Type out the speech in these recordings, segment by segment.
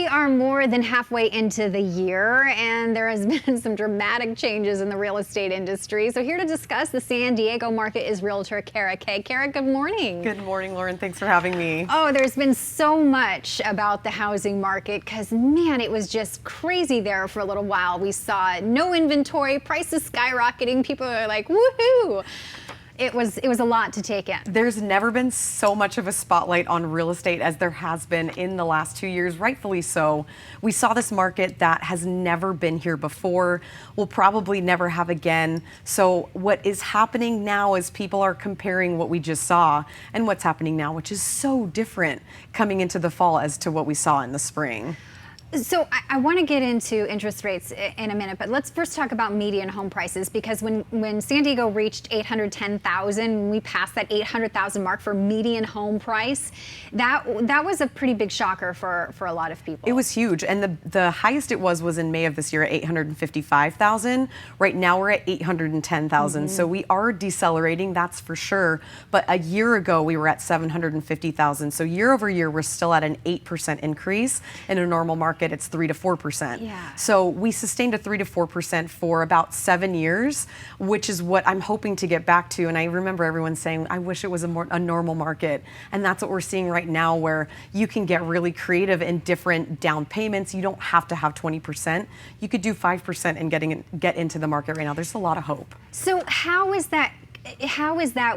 are more than halfway into the year, and there has been some dramatic changes in the real estate industry. So here to discuss the San Diego market is Realtor Kara Kay. Kara, good morning. Good morning, Lauren. Thanks for having me. Oh, there's been so much about the housing market because, man, it was just crazy there for a little while. We saw no inventory, prices skyrocketing. People are like, woohoo. It was a lot to take in. There's never been so much of a spotlight on real estate as there has been in the last 2 years, rightfully so. We saw this market that has never been here before, will probably never have again. So what is happening now is people are comparing what we just saw and what's happening now, which is so different coming into the fall as to what we saw in the spring. So I want to get into interest rates in a minute, but let's first talk about median home prices, because when San Diego reached 810,000, we passed that 800,000 mark for median home price. That was a pretty big shocker for a lot of people. It was huge, and the highest it was in May of this year at 855,000. Right now we're at 810,000. So we are decelerating, that's for sure. But a year ago we were at 750,000. So year over year we're still at an 8% increase. In a normal market it's 3 to 4%. Yeah. So we sustained a 3 to 4% for about 7 years, which is what I'm hoping to get back to. And I remember everyone saying, I wish it was a normal market. And that's what we're seeing right now, where you can get really creative in different down payments. You don't have to have 20%. You could do 5% and get into the market right now. There's a lot of hope. So how is that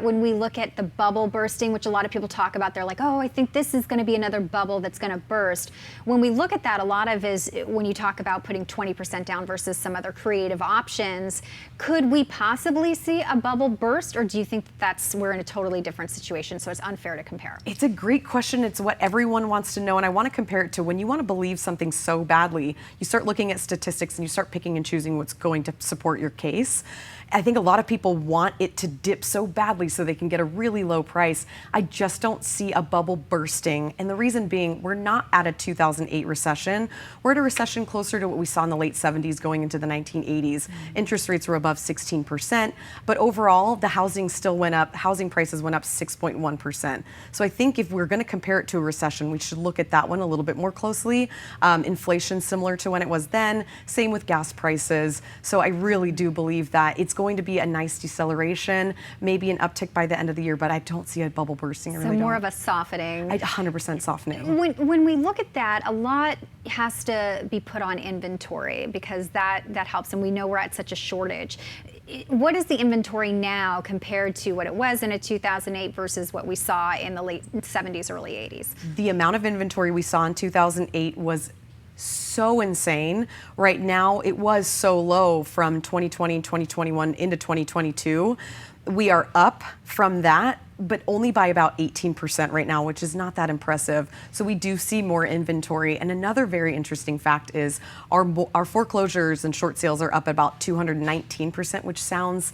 when we look at the bubble bursting, which a lot of people talk about? They're like, oh, I think this is going to be another bubble that's going to burst. When we look at that, a lot of is when you talk about putting 20% down versus some other creative options. Could we possibly see a bubble burst, or do you think we're in a totally different situation, so it's unfair to compare? It's a great question. It's what everyone wants to know, and I want to compare it to when you want to believe something so badly, you start looking at statistics and you start picking and choosing what's going to support your case. I think a lot of people want it to dip so badly so they can get a really low price. I just don't see a bubble bursting. And the reason being, we're not at a 2008 recession. We're at a recession closer to what we saw in the late 70s going into the 1980s. Interest rates were above 16%, but overall the housing still went up. Housing prices went up 6.1%. So I think if we're going to compare it to a recession, we should look at that one a little bit more closely. Inflation similar to when it was then, same with gas prices. So I really do believe that it's going to be a nice deceleration, maybe an uptick by the end of the year, but I don't see a bubble bursting. So more of a softening. 100% softening. When we look at that, a lot has to be put on inventory because that helps, and we know we're at such a shortage. What is the inventory now compared to what it was in 2008 versus what we saw in the late 70s, early 80s? The amount of inventory we saw in 2008 was so insane. Right now, it was so low from 2020, 2021 into 2022. We are up from that, but only by about 18% right now, which is not that impressive. So we do see more inventory. And another very interesting fact is our foreclosures and short sales are up about 219%, which sounds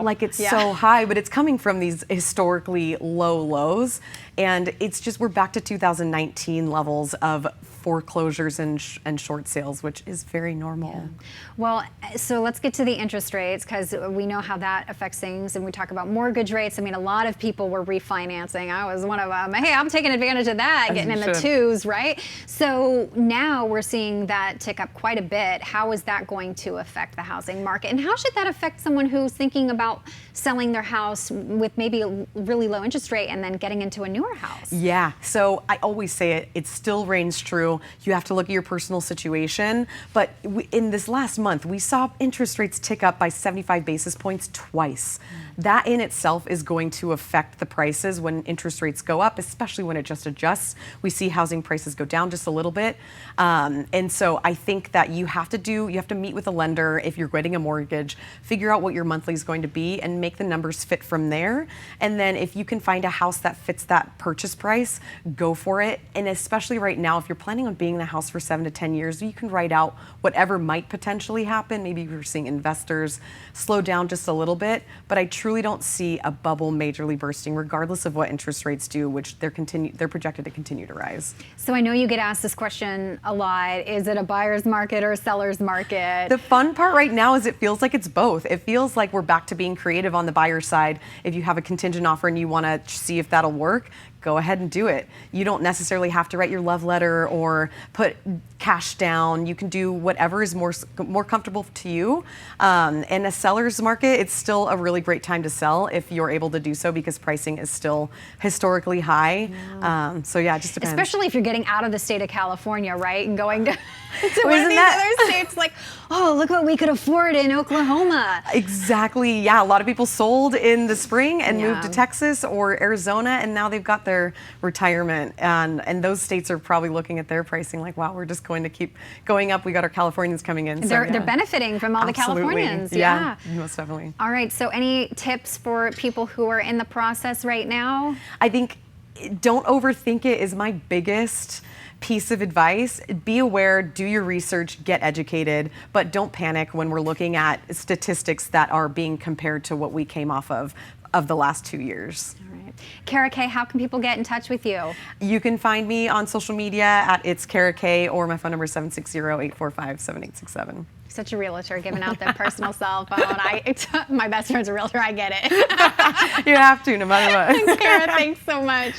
like it's so high, but it's coming from these historically low lows. And it's just, we're back to 2019 levels of foreclosures and short sales, which is very normal. Yeah. Well, so let's get to the interest rates, because we know how that affects things, and we talk about mortgage rates. I mean, a lot of people were refinancing. I was one of them. Hey, I'm taking advantage of that, getting in the twos, right? So now we're seeing that tick up quite a bit. How is that going to affect the housing market? And how should that affect someone who's thinking about selling their house with maybe a really low interest rate and then getting into a newer house? Yeah, so I always say it still reigns true. You have to look at your personal situation. But in this last month, we saw interest rates tick up by 75 basis points twice. That in itself is going to affect the prices when interest rates go up, especially when it just adjusts. We see housing prices go down just a little bit. And so I think that you have to meet with a lender if you're getting a mortgage, figure out what your monthly is going to be and make the numbers fit from there. And then if you can find a house that fits that purchase price, go for it. And especially right now, if you're planning on being in the house for 7 to 10 years, you can write out whatever might potentially happen. Maybe we're seeing investors slow down just a little bit, but I truly don't see a bubble majorly bursting, regardless of what interest rates do, which they're projected to continue to rise. So I know you get asked this question a lot. Is it a buyer's market or a seller's market? The fun part right now is it feels like it's both. It feels like we're back to being creative on the buyer side. If you have a contingent offer and you want to see if that'll work, go ahead and do it. You don't necessarily have to write your love letter or put cash down. You can do whatever is more comfortable to you. In a seller's market, it's still a really great time to sell if you're able to do so, because pricing is still historically high. So yeah, it just depends. Especially if you're getting out of the state of California, right, and going to one of these other states, like, oh, look what we could afford in Oklahoma. Exactly. Yeah, a lot of people sold in the spring and moved to Texas or Arizona, and now they've got their retirement. And those states are probably looking at their pricing like, wow, we're just going to keep going up. We got our Californians coming in. They're benefiting from all the Californians. Yeah, most definitely. All right. So any tips for people who are in the process right now? I think don't overthink it is my biggest piece of advice. Be aware, do your research, get educated, but don't panic when we're looking at statistics that are being compared to what we came off of the last 2 years. All right. Kara Kay, how can people get in touch with you? You can find me on social media at It's Kara Kay, or my phone number is 760-845-7867. Such a realtor giving out their personal cell phone. My best friend's a realtor. I get it. You have to, no matter what. Kara, thanks so much.